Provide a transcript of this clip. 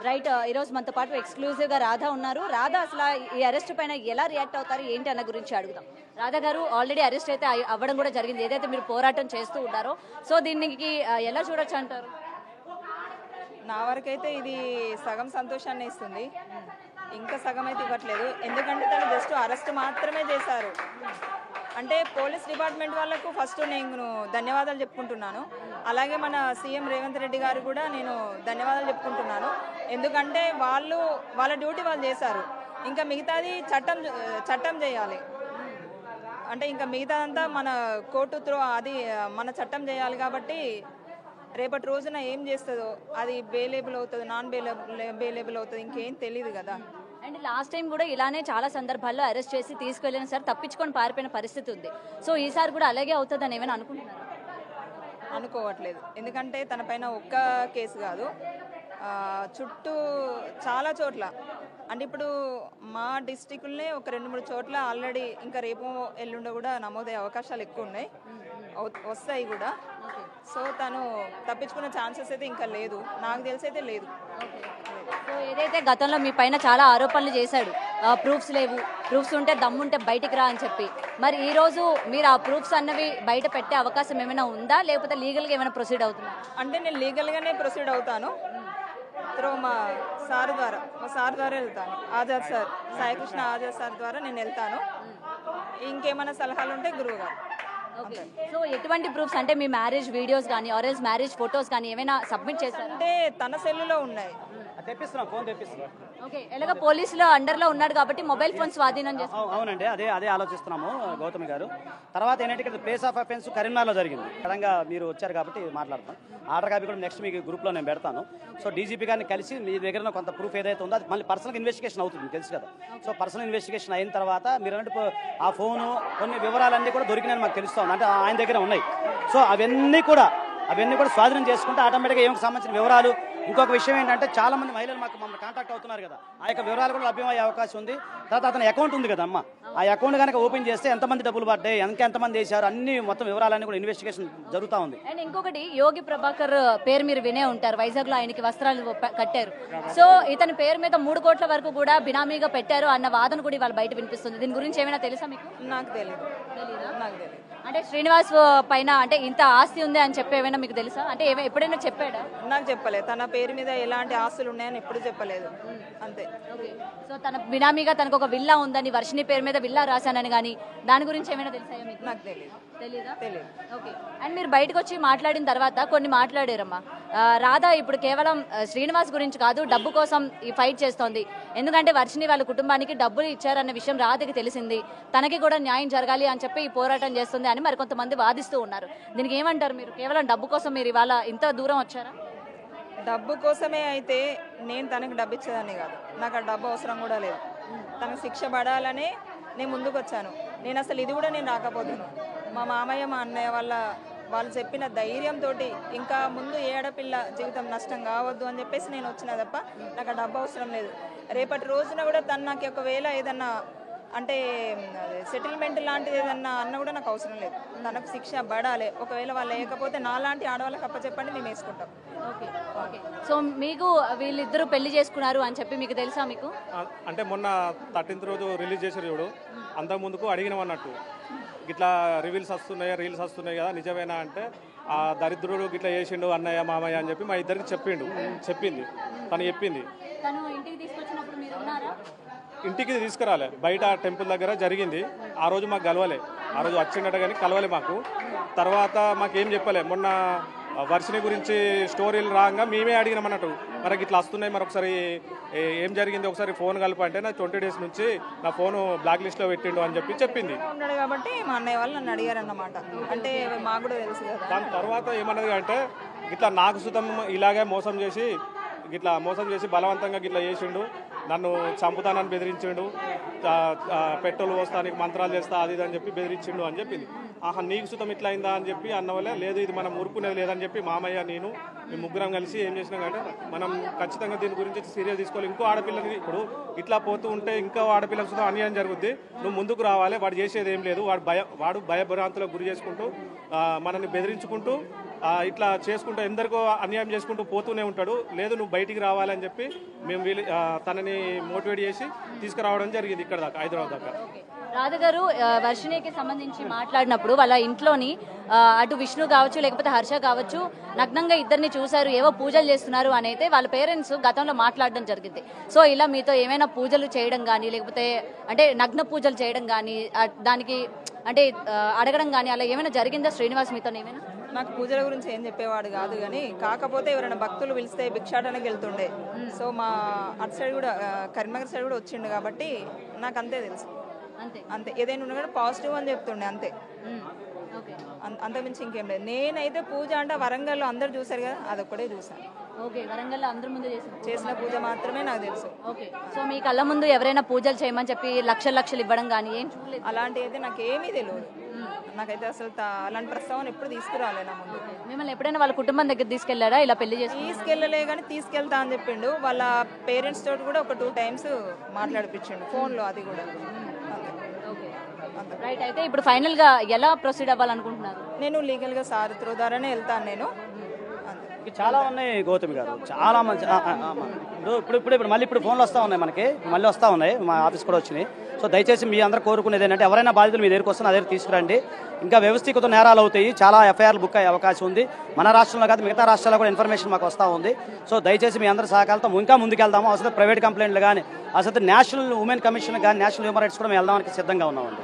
Right, ఈరోజు మనతో పాటు ఎక్స్క్లూజివ్గా రాధా ఉన్నారు. రాధా అసలు ఈ అరెస్ట్ పైన ఎలా రియాక్ట్ అవుతారు ఏంటి అన్న గురించి అడుగుదాం. రాధా గారు, ఆల్రెడీ అరెస్ట్ అయితే అవ్వడం కూడా జరిగింది, ఏదైతే మీరు పోరాటం చేస్తూ ఉన్నారో, సో దీనికి ఎలా చూడొచ్చు అంటారు? నా వరకైతే ఇది సగం సంతోషాన్ని ఇస్తుంది, ఇంకా సగం అయితే ఇవ్వట్లేదు. ఎందుకంటే తను జస్ట్ అరెస్ట్ మాత్రమే చేశారు. అంటే పోలీస్ డిపార్ట్మెంట్ వాళ్ళకు ఫస్ట్ నేను ధన్యవాదాలు చెప్పుకుంటున్నాను. అలాగే మన సీఎం రేవంత్ రెడ్డి గారు కూడా నేను ధన్యవాదాలు చెప్పుకుంటున్నాను. ఎందుకంటే వాళ్ళ డ్యూటీ వాళ్ళు చేశారు. ఇంకా మిగతాది చట్టం చేయాలి. అంటే ఇంకా మిగతాదంతా మన కోర్టు త్రూ అది మన చట్టం చేయాలి. కాబట్టి రేపటి రోజున ఏం చేస్తుందో అది బెయిలబుల్ అవుతుంది, నాన్ బెయిలబుల్ అవుతుంది, ఇంకేం తెలియదు కదా. అండ్ లాస్ట్ టైం కూడా ఇలానే చాలా సందర్భాల్లో అరెస్ట్ చేసి తీసుకెళ్ళిన సార్ తప్పించుకొని పారిపోయిన పరిస్థితి ఉంది. సో ఈసారి కూడా అలాగే అవుతుందని ఏమైనా అనుకుంటున్నారు? అనుకోవట్లేదు. ఎందుకంటే తన పైన ఒక్క కేసు కాదు, చుట్టూ చాలా చోట్ల, అంటే ఇప్పుడు మా డిస్టిక్లనే ఒక 2-3 చోట్ల ఆల్రెడీ ఇంకా రేపు ఎల్లుండో కూడా నమోదయ్యే అవకాశాలు ఎక్కువ ఉన్నాయి, వస్తాయి కూడా. సో తను తప్పించుకునే ఛాన్సెస్ అయితే ఇంకా లేదు, నాకు తెలిసి అయితే లేదు. సో ఏదైతే గతంలో మీ పైన చాలా ఆరోపణలు చేశాడు, ప్రూఫ్స్ లేవు, ప్రూఫ్స్ ఉంటే దమ్ముంటే బయటికి రా అని చెప్పి, మరి ఈ రోజు మీరు ఆ ప్రూఫ్స్ అన్నవి బయట పెట్టే అవకాశం ఏమైనా ఉందా, లేకపోతే లీగల్గా ఏమైనా ప్రొసీడ్ అవుతుందా? అంటే నేను లీగల్గానే ప్రొసీడ్ అవుతాను, త్రూ మా సార్ ద్వారా వెళ్తాను. ఆజాద్ సార్, సాయికృష్ణ ఆజాద్ సార్ ద్వారా నేను వెళ్తాను. ఇంకేమైనా సలహాలు ఉంటే గురువు గారు. ఓకే, సో ఎటువంటి ప్రూఫ్స్ అంటే మీ మ్యారేజ్ వీడియోస్ కానీ ఆరెంజ్ మ్యారేజ్ ఫొటోస్ కానీ ఏమైనా సబ్మిట్ చేశారు? అంటే తన సెల్లులో ఉన్నాయి. ఓకే, ఎలాగ పోలీసుల అండర్లో ఉన్నాడు కాబట్టి మొబైల్ ఫోన్ స్వాధీనం చేస్తాం. అవునండి, అదే ఆలోచిస్తున్నాము గౌతమి గారు. తర్వాత ఏంటంటే ఇక్కడ ప్లేస్ ఆఫ్ అఫెన్స్ కరీంనగర్లో జరిగింది. విధంగా మీరు వచ్చారు కాబట్టి మాట్లాడతాం. ఆర్డర్ కాపీ కూడా నెక్స్ట్ మీకు గ్రూప్లో నేను పెడతాను. సో డీజీపీ గారిని కలిసి మీ దగ్గర కొంత ప్రూఫ్ ఏదైతే ఉందో అది మళ్ళీ పర్సనల్ ఇన్వెస్టిగేషన్ అవుతుంది, తెలుసు కదా. సో పర్సనల్ ఇన్వెస్టిగేషన్ అయిన తర్వాత మీరు అన్నట్టు ఆ ఫోను కొన్ని వివరాలన్నీ కూడా దొరికినాయని మాకు తెలుస్తుంది, అంటే ఆయన దగ్గర ఉన్నాయి. సో అవన్నీ కూడా స్వాధీనం చేసుకుంటే ఆటోమేటిక్గా ఏమికి సంబంధించిన వివరాలు. ఇంకొక విషయం ఏంటంటే చాలా మంది మహిళలు మమ్మల్ని కాంటాక్ట్ అవుతున్నారు కదా, ఆ యొక్క వివరాలు కూడా లభ్యమయ్యే అవకాశం ఉంది. తర్వాత అతని అకౌంట్ ఉంది కదమ్మా, ఆ అకౌంట్ కనుక ఓపెన్ చేస్తే ఎంతమంది డబ్బులు పడ్డాయి, ఎంతమంది వేశారు, అన్ని మొత్తం వివరాలన్నీ కూడా ఇన్వెస్టిగేషన్ జరుగుతూ ఉంది. అండ్ ఇంకొకటి, యోగి ప్రభాకర్ పేరు మీరు వినే ఉంటారు, వైజాగ్ లో ఆయనకి వస్త్రాలు కట్టారు. సో ఇతని పేరు మీద 3 కోట్ల వరకు కూడా బినామీగా పెట్టారు అన్న వాదన కూడా ఇవాళ బయట వినిపిస్తుంది. దీని గురించి ఏమైనా తెలుసా మీకు? నాకు తెలియదు. అంటే శ్రీనివాస్ పైన అంటే ఇంత ఆస్తి ఉంది అని చెప్పి ఏమైనా మీకు తెలుసా? అంటే ఎప్పుడైనా చెప్పాడా? నాకు చెప్పలేదు. తన పేరు మీద ఎలాంటి ఆస్తులు ఉన్నాయని ఎప్పుడు చెప్పలేదు, అంతే. సో తన బినామీగా తనకు ఒక విల్లా ఉందని, వర్షిని పేరు మీద విల్లా రాశానని కానీ దాని గురించి ఏమైనా తెలుసా మీకు? నాకు తెలియదు. ఓకే, అండ్ మీరు బయటకు వచ్చి మాట్లాడిన తర్వాత కొన్ని మాట్లాడారమ్మా. రాధా ఇప్పుడు కేవలం శ్రీనివాస్ గురించి కాదు, డబ్బు కోసం ఈ ఫైట్ చేస్తోంది. ఎందుకంటే వర్షిని వాళ్ళ కుటుంబానికి డబ్బులు ఇచ్చారన్న విషయం రాధకి తెలిసింది, తనకి కూడా న్యాయం జరగాలి అని చెప్పి ఈ పోరాటం చేస్తుంది అని మరి కొంతమంది వాదిస్తూ ఉన్నారు. దీనికి ఏమంటారు మీరు? కేవలం డబ్బు కోసం మీరు ఇవాళ ఇంత దూరం వచ్చారా? డబ్బు కోసమే అయితే నేను తనకు డబ్బు ఇచ్చేదాన్ని కాదు, నాకు ఆ డబ్బు అవసరం కూడా లేదు. తనకు శిక్ష పడాలనే నేను ముందుకు వచ్చాను. నేను అసలు ఇది కూడా నేను రాకపోతున్నాను. మా మామయ్య మా అన్నయ్య వాళ్ళు చెప్పిన ధైర్యంతో ఇంకా ముందు ఏ ఆడపిల్ల జీవితం నష్టం కావద్దు అని చెప్పేసి నేను వచ్చిన తప్ప నాకు ఆ డబ్బు అవసరం లేదు. రేపటి రోజున కూడా తను నాకు ఒకవేళ ఏదన్నా అంటే సెటిల్మెంట్ లాంటిది ఏదన్నా అన్న కూడా నాకు అవసరం లేదు. తనకు శిక్ష పడాలి. ఒకవేళ వాళ్ళు లేకపోతే నాలాంటి ఆడవాళ్ళకి అప్పచెప్పండి, మేము వేసుకుంటాం. ఓకే. సో మీకు వీళ్ళిద్దరూ పెళ్లి చేసుకున్నారు అని చెప్పి మీకు తెలుసా? మీకు అంటే మొన్న 13th రోజు రిలీజ్ చేశారు చూడు, అంతకు ముందుకు అడిగినాం అన్నట్టు, ఇట్లా రీల్స్ వస్తున్నాయి కదా నిజమేనా అంటే, ఆ దరిద్రుడు ఇట్లా చేసిండు అన్నయ్య మామయ్య అని చెప్పి మా ఇద్దరికి చెప్పింది. తను చెప్పింది. ఇంటికి తీసుకురాలే, బయట టెంపుల్ దగ్గర జరిగింది. ఆ రోజు మాకు కలవలే, ఆ రోజు వచ్చిండట కానీ కలవలే మాకు. తర్వాత మాకేం చెప్పలే. మొన్న వర్షిని గురించి స్టోరీలు రాగా మేమే అడిగినాం అన్నట్టు, మనకి ఇట్లా వస్తున్నాయి, మరొకసారి ఏం జరిగింది ఒకసారి ఫోన్ కలపంటే నా 20 days నుంచి నా ఫోను బ్లాక్ లిస్ట్లో పెట్టిండు అని చెప్పింది. ఉన్నాడు కాబట్టి మా అన్నయ్య వాళ్ళు నన్ను అడిగారు అన్నమాట. అంటే మాకు కూడా తెలుసు కదా. దాని తర్వాత ఏమన్నది అంటే, ఇట్లా నాకు సుతం ఇలాగే మోసం చేసి బలవంతంగా గిట్లా చేసిండు, నన్ను చంపుతానని బెదిరించిండు, పెట్రోల్ పోస్తానికి మంత్రాలు చేస్తా అది అని చెప్పి బెదిరించిండు అని చెప్పింది. ఆహా, నీకు సుతం ఇట్లా అయిందా అని చెప్పి అన్న వల్లే, లేదు ఇది మనం ఊరుకునేది లేదని చెప్పి మామయ్య నేను మేము ముగ్గురం కలిసి ఏం చేసినాం అంటే, మనం ఖచ్చితంగా దీని గురించి సీరియస్ తీసుకోవాలి. ఇంకో ఆడపిల్లని ఇప్పుడు ఇట్లా పోతూ ఉంటే ఇంకో ఆడపిల్లకు సుతం అన్యాయం జరుగుద్ది, నువ్వు ముందుకు రావాలి, వాడు చేసేది ఏం లేదు, వాడు భయభ్రాంతులకు గురి చేసుకుంటూ మనల్ని బెదిరించుకుంటూ ఇట్లా చేసుకుంటూ ఎందరికో అన్యాయం చేసుకుంటూ పోతూనే ఉంటాడు. లేదు నువ్వు బయటికి రావాలని చెప్పి మేము తనని మోటివేట్ చేసి తీసుకురావడం జరిగింది ఇక్కడ దాకా, హైదరాబాద్ దాకా. రాధ గారు వర్షిణికి సంబంధించి మాట్లాడినప్పుడు వాళ్ళ ఇంట్లోని అటు విష్ణు కావచ్చు లేకపోతే హర్ష కావచ్చు నగ్నంగా ఇద్దరిని చూశారు, ఏవో పూజలు చేస్తున్నారు అని అయితే వాళ్ళ పేరెంట్స్ గతంలో మాట్లాడడం జరిగింది. సో ఇలా మీతో ఏమైనా పూజలు చేయడం కానీ లేకపోతే అంటే నగ్న పూజలు చేయడం కానీ దానికి అంటే అడగడం కానీ అలా ఏమైనా జరిగిందా శ్రీనివాస్ మీతో ఏమైనా? నాకు పూజల గురించి ఏం చెప్పేవాడు కాదు, కానీ కాకపోతే ఎవరైనా భక్తులు పిలిస్తే భిక్షాటనకి వెళ్తుండే. సో మా అటు సైడ్ కూడా కరీంనగర్ సైడ్ కూడా వచ్చిండు కాబట్టి నాకు అంతే తెలుసు. అంతే ఏదైనా ఉన్నా కూడా పాజిటివ్ అని చెప్తుండే అంతే, అంతకుమించి ఇంకేం లేదు. నేనైతే పూజ అంటే వరంగల్లో అందరు చూసారు కదా, అదొక్కడే చూసాను. ఓకే, వరంగల్లో అందరి ముందు చేసిన పూజ మాత్రమే నాకు తెలుసు. ఓకే, సో మీ కళ్ళ ముందు ఎవరైనా పూజలు చేయమని చెప్పి లక్షలు ఇవ్వడం కానీ ఏం చూడలేదు? అలాంటి అయితే నాకేమీ తెలియదు. నాకైతే అసలు అలాంటి ప్రస్తావన ఎప్పుడు తీసుకురాలే నా ముందు. మిమ్మల్ని ఎప్పుడైనా వాళ్ళ కుటుంబం దగ్గర తీసుకెళ్లారా ఇలా పెళ్లి చేసి? తీసుకెళ్ళలే కానీ తీసుకెళ్తా అని చెప్పిండు. వాళ్ళ పేరెంట్స్ తోటి కూడా ఒక 2 times మాట్లాడిపించిండు ఫోన్లో, అది కూడా. రైట్, అయితే ఇప్పుడు ఫైనల్ గా ఎలా ప్రొసీడ్ అవ్వాలనుకుంటున్నారు? నేను లీగల్ గా సార్ త్రూ ద్వారానే వెళ్తాను నేను. చాలా ఉన్నాయి గౌతమి గారు, చాలా మంచి ఇప్పుడు మళ్ళీ ఫోన్లు వస్తూ ఉన్నాయి, మనకి మళ్ళీ వస్తూ ఉన్నాయి, మా ఆఫీస్ కూడా వచ్చినాయి. సో దయచేసి మీ అందరూ కోరుకునేది ఏంటంటే ఎవరైనా బాధితులు మీ దగ్గరికి వస్తే నా దగ్గర తీసుకురండి. ఇంకా వ్యవస్థీకృత నేరాలు అవుతాయి, చాలా ఎఫ్ఐఆర్లు బుక్ అయ్యే అవకాశం ఉంది. మన రాష్ట్రంలో కాదు మిగతా రాష్ట్రాల్లో కూడా ఇన్ఫర్మేషన్ మాకు వస్తూ ఉంది. సో దయచేసి మీ అందరూ సహకారంతో ఇంకా ముందుకెళ్దాము. అసలు ప్రైవేట్ కంప్లైంట్లు కానీ అసలు నేషనల్ ఉమెన్ కమిషన్ కానీ నేషనల్ హ్యూమన్ రైట్స్ కూడా మేము వెళ్దానికి సిద్ధంగా ఉన్నామండి.